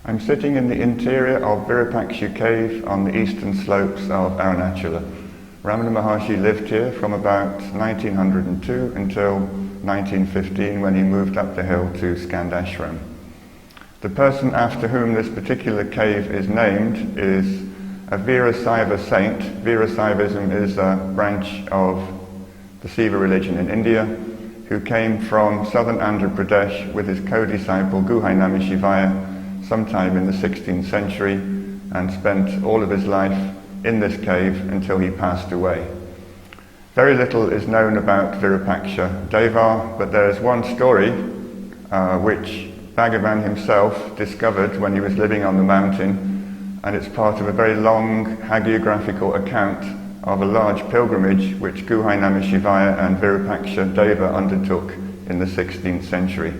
I'm sitting in the interior of Varupaksha cave on the eastern slopes of Arunachala. Ramana Maharshi lived here from about 1902 until 1915 when he moved up the hill to Skandashram. The person after whom this particular cave is named is a Virasaiva saint. Virasaivism is a branch of the Siva religion in India, who came from southern Andhra Pradesh with his co-disciple Guhainami Shivaya sometime in the 16th century and spent all of his life in this cave until he passed away. Very little is known about Varupaksha Deva, but there is one story which Bhagavan himself discovered when he was living on the mountain, and it's part of a very long hagiographical account of a large pilgrimage which Guhainami Shivaya and Varupaksha Deva undertook in the 16th century.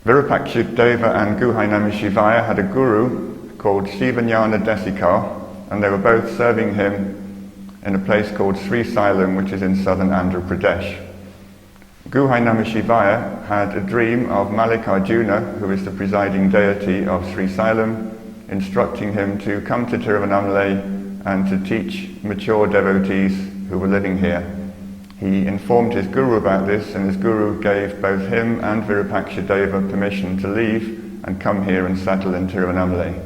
Varupaksha Deva and Guhainami Shivaya had a guru called Sivanyana Desikar, and they were both serving him in a place called Sri Sailam, which is in southern Andhra Pradesh. Guhainami Shivaya had a dream of Mallikarjuna, who is the presiding deity of Sri Sailam, instructing him to come to Tiruvannamalai and to teach mature devotees who were living here. He informed his guru about this, and his guru gave both him and Varupaksha Deva permission to leave and come here and settle in Tiruvannamalai.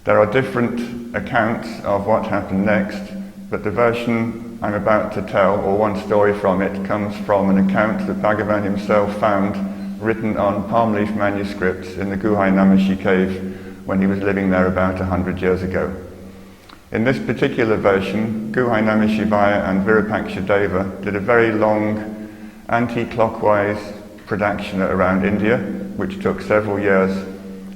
There are different accounts of what happened next, but the version I'm about to tell, or one story from it, comes from an account that Bhagavan himself found written on palm leaf manuscripts in the Guhainamashi cave when he was living there about 100 years ago. In this particular version, Guhainami Shivaya and Varupaksha Deva did a very long anti-clockwise pradakshina around India, which took several years,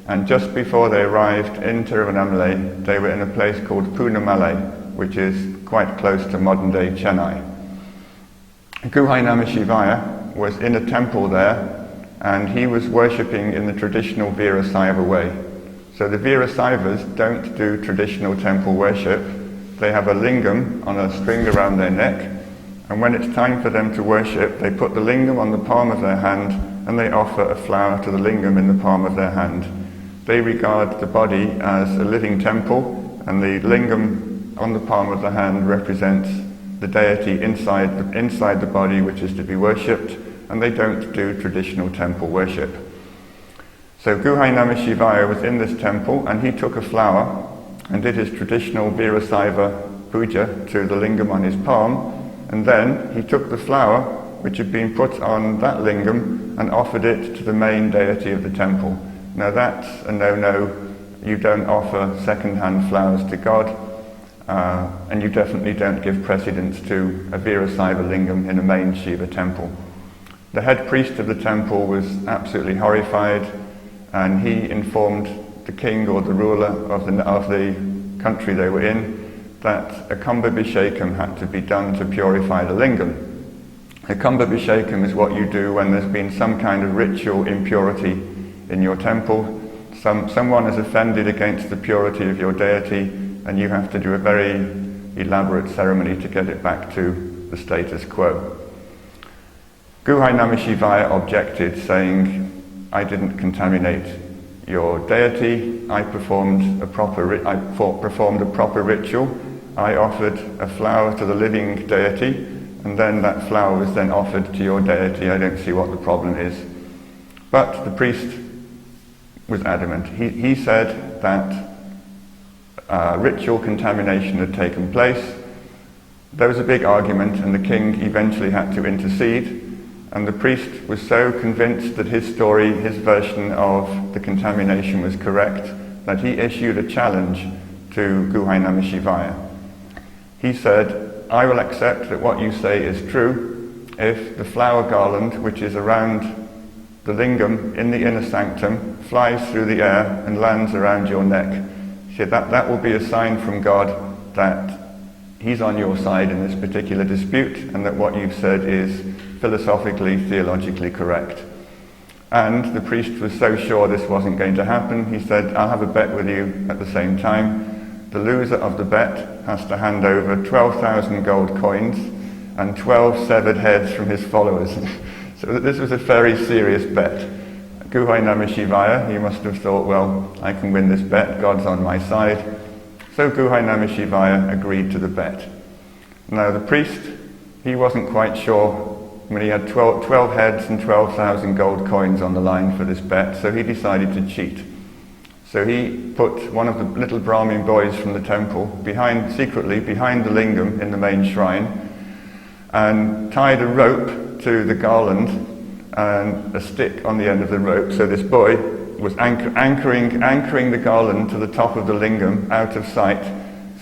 and just before they arrived in Tiruvannamalai, they were in a place called Poonamalai, which is quite close to modern-day Chennai. Guhainami Shivaya was in a temple there, and he was worshipping in the traditional Virasaiva way. So the Virasaivas don't do traditional temple worship. They have a lingam on a string around their neck, and when it's time for them to worship, they put the lingam on the palm of their hand and they offer a flower to the lingam in the palm of their hand. They regard the body as a living temple, and the lingam on the palm of the hand represents the deity inside the body, which is to be worshipped, and they don't do traditional temple worship. So Guhainami Shivaya was in this temple, and he took a flower and did his traditional Virasaiva puja to the lingam on his palm, and then he took the flower which had been put on that lingam and offered it to the main deity of the temple. Now that's a no-no. You don't offer second-hand flowers to God, and you definitely don't give precedence to a Virasaiva lingam in a main Shiva temple. The head priest of the temple was absolutely horrified, and he informed the king or the ruler of the country they were in that a kumbhabhishekam had to be done to purify the lingam. A kumbhabhishekam is what you do when there's been some kind of ritual impurity in your temple. Someone has offended against the purity of your deity, and you have to do a very elaborate ceremony to get it back to the status quo. Guhainami Shivaya objected, saying, I didn't contaminate your deity. I performed a proper ritual. I offered a flower to the living deity, and then that flower was then offered to your deity. I don't see what the problem is. But the priest was adamant. He said that ritual contamination had taken place. There was a big argument, and the king eventually had to intercede. And the priest was so convinced that his story, his version of the contamination was correct, that he issued a challenge to Guhainami Shivaya. He said, I will accept that what you say is true if the flower garland, which is around the lingam in the inner sanctum, flies through the air and lands around your neck. He said, that will be a sign from God that He's on your side in this particular dispute, and that what you've said is philosophically, theologically correct. And the priest was so sure this wasn't going to happen, he said, I'll have a bet with you at the same time. The loser of the bet has to hand over 12,000 gold coins and 12 severed heads from his followers. So this was a very serious bet. Guhai Namah Shivaya, he must have thought, well, I can win this bet, God's on my side. So Guhai Namah Shivaya agreed to the bet. Now the priest, he wasn't quite sure. When he had 12 heads and 12,000 gold coins on the line for this bet, so he decided to cheat. So he put one of the little Brahmin boys from the temple secretly behind the lingam in the main shrine, and tied a rope to the garland and a stick on the end of the rope. So this boy was anchoring the garland to the top of the lingam out of sight.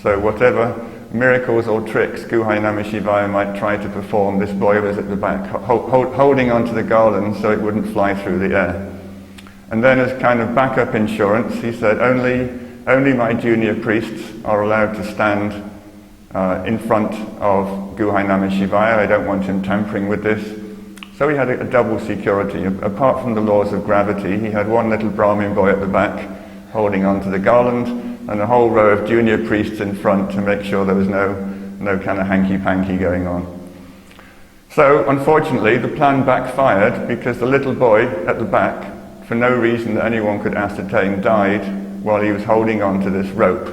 So whatever miracles or tricks Guhai Namah Shivaya might try to perform, this boy was at the back holding onto the garland so it wouldn't fly through the air. And then as kind of backup insurance, he said, only my junior priests are allowed to stand in front of Guhai Namah Shivaya. I don't want him tampering with this. So he had a double security. Apart from the laws of gravity, he had one little Brahmin boy at the back holding onto the garland, and a whole row of junior priests in front to make sure there was no kind of hanky-panky going on. So, unfortunately, the plan backfired because the little boy at the back, for no reason that anyone could ascertain, died while he was holding on to this rope.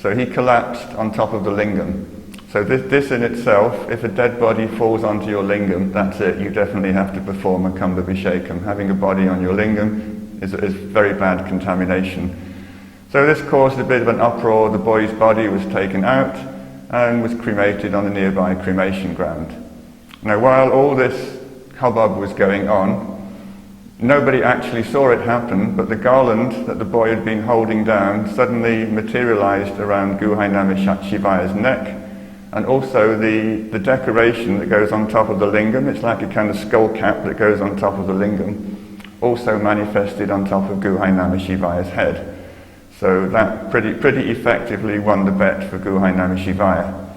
So he collapsed on top of the lingam. So this in itself, if a dead body falls onto your lingam, that's it. You definitely have to perform a Kumbhabhishekam. Having a body on your lingam is very bad contamination. So this caused a bit of an uproar. The boy's body was taken out and was cremated on a nearby cremation ground. Now, while all this hubbub was going on, nobody actually saw it happen, but the garland that the boy had been holding down suddenly materialized around Guhai Namah Shivaya's neck, and also the decoration that goes on top of the lingam, it's like a kind of skull cap that goes on top of the lingam, also manifested on top of Guhai Namah Shivaya's head. So that pretty effectively won the bet for Guhai Namah Shivaya.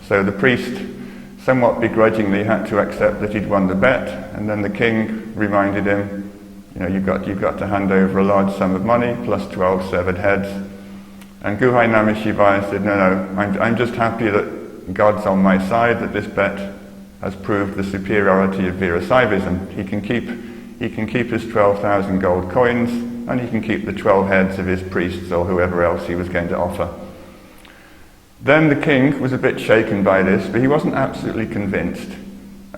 So the priest, somewhat begrudgingly, had to accept that he'd won the bet, and then the king reminded him, you've got to hand over a large sum of money plus 12 severed heads. And Guhai Namah Shivaya said, no, I'm just happy that God's on my side, that this bet has proved the superiority of Virasaivism. He can keep his 12,000 gold coins, and he can keep the 12 heads of his priests or whoever else he was going to offer. Then the king was a bit shaken by this, but he wasn't absolutely convinced.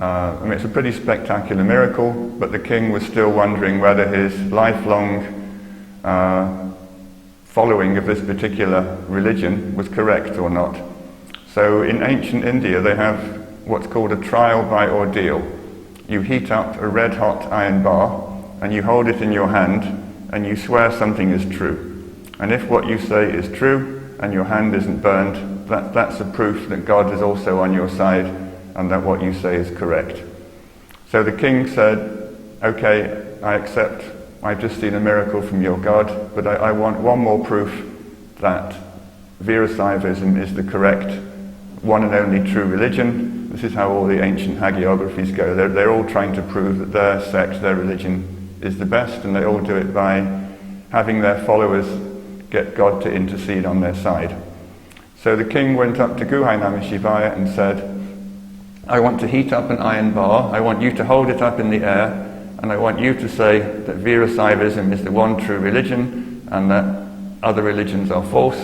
It's a pretty spectacular miracle, but the king was still wondering whether his lifelong following of this particular religion was correct or not. So in ancient India, they have what's called a trial by ordeal. You heat up a red-hot iron bar, and you hold it in your hand, and you swear something is true. And if what you say is true, and your hand isn't burned, that's a proof that God is also on your side, and that what you say is correct. So the king said, okay, I accept, I've just seen a miracle from your God, but I want one more proof that Virasaivism is the correct, one and only true religion. This is how all the ancient hagiographies go. They're all trying to prove that their sect, their religion, is the best, and they all do it by having their followers get God to intercede on their side. So the king went up to Guhai Namah Shivaya and said, I want to heat up an iron bar, I want you to hold it up in the air, and I want you to say that Virasaivism is the one true religion and that other religions are false,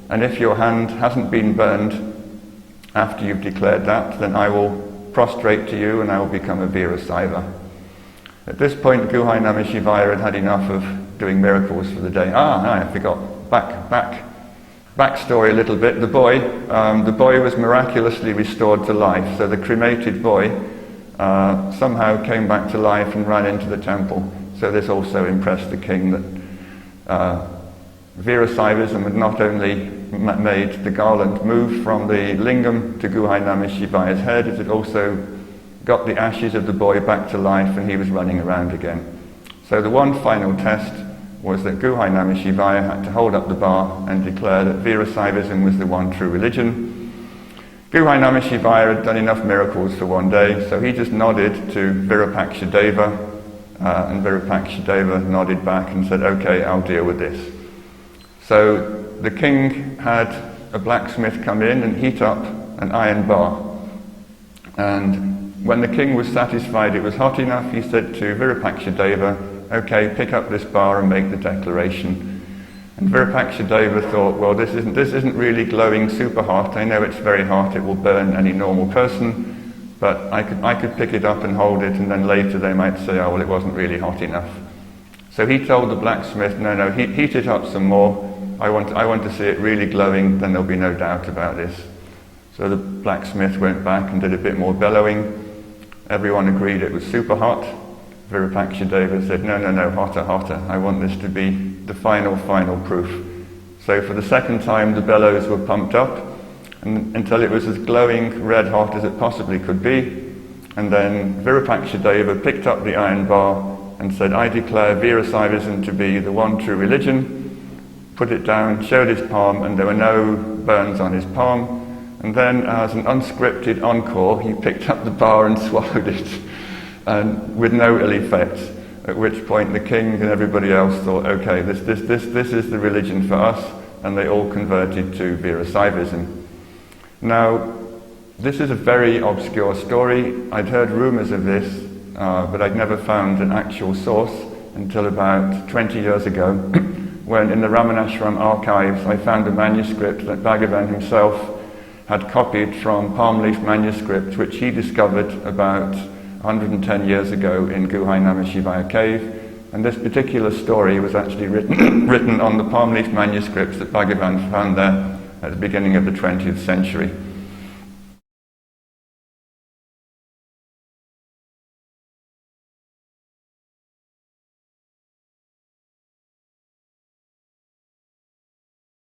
and if your hand hasn't been burned after you've declared that, then I will prostrate to you and I will become a Virasaiva. At this point, Guhai Namah Shivaya had had enough of doing miracles for the day. I forgot. Backstory a little bit. The boy was miraculously restored to life. So the cremated boy somehow came back to life and ran into the temple. So this also impressed the king that Virasaivism had not only made the garland move from the lingam to Guhai Namah Shivaya's head, it had also got the ashes of the boy back to life, and he was running around again. So the one final test was that Guhai Namah Shivaya had to hold up the bar and declare that Virasaivism was the one true religion. Guhai Namah Shivaya had done enough miracles for one day, so he just nodded to Varupaksha Deva, and Varupaksha Deva nodded back and said, okay, I'll deal with this. So the king had a blacksmith come in and heat up an iron bar. And when the king was satisfied it was hot enough, he said to Varupaksha Deva, okay, pick up this bar and make the declaration. And Varupaksha Deva thought, well, this isn't really glowing super hot. I know it's very hot, it will burn any normal person, but I could pick it up and hold it, and then later they might say, oh, well, it wasn't really hot enough. So he told the blacksmith, no, heat it up some more. I want to see it really glowing, then there'll be no doubt about this. So the blacksmith went back and did a bit more bellowing. Everyone agreed it was super hot. Varupaksha Deva said, no, hotter. I want this to be the final proof. So for the second time, the bellows were pumped up until it was as glowing red hot as it possibly could be. And then Varupaksha Deva picked up the iron bar and said, I declare Virasaivism to be the one true religion, put it down, showed his palm, and there were no burns on his palm. And then, as an unscripted encore, he picked up the bar and swallowed it, and with no ill effects, at which point the king and everybody else thought, okay, this is the religion for us, and they all converted to Virasaivism. Now, this is a very obscure story. I'd heard rumours of this, but I'd never found an actual source until about 20 years ago, when in the Ramanashram archives I found a manuscript that Bhagavan himself had copied from palm leaf manuscript, which he discovered about 110 years ago in Guhai Namah Shivaya cave. And this particular story was actually written on the palm leaf manuscripts that Bhagavan found there at the beginning of the 20th century.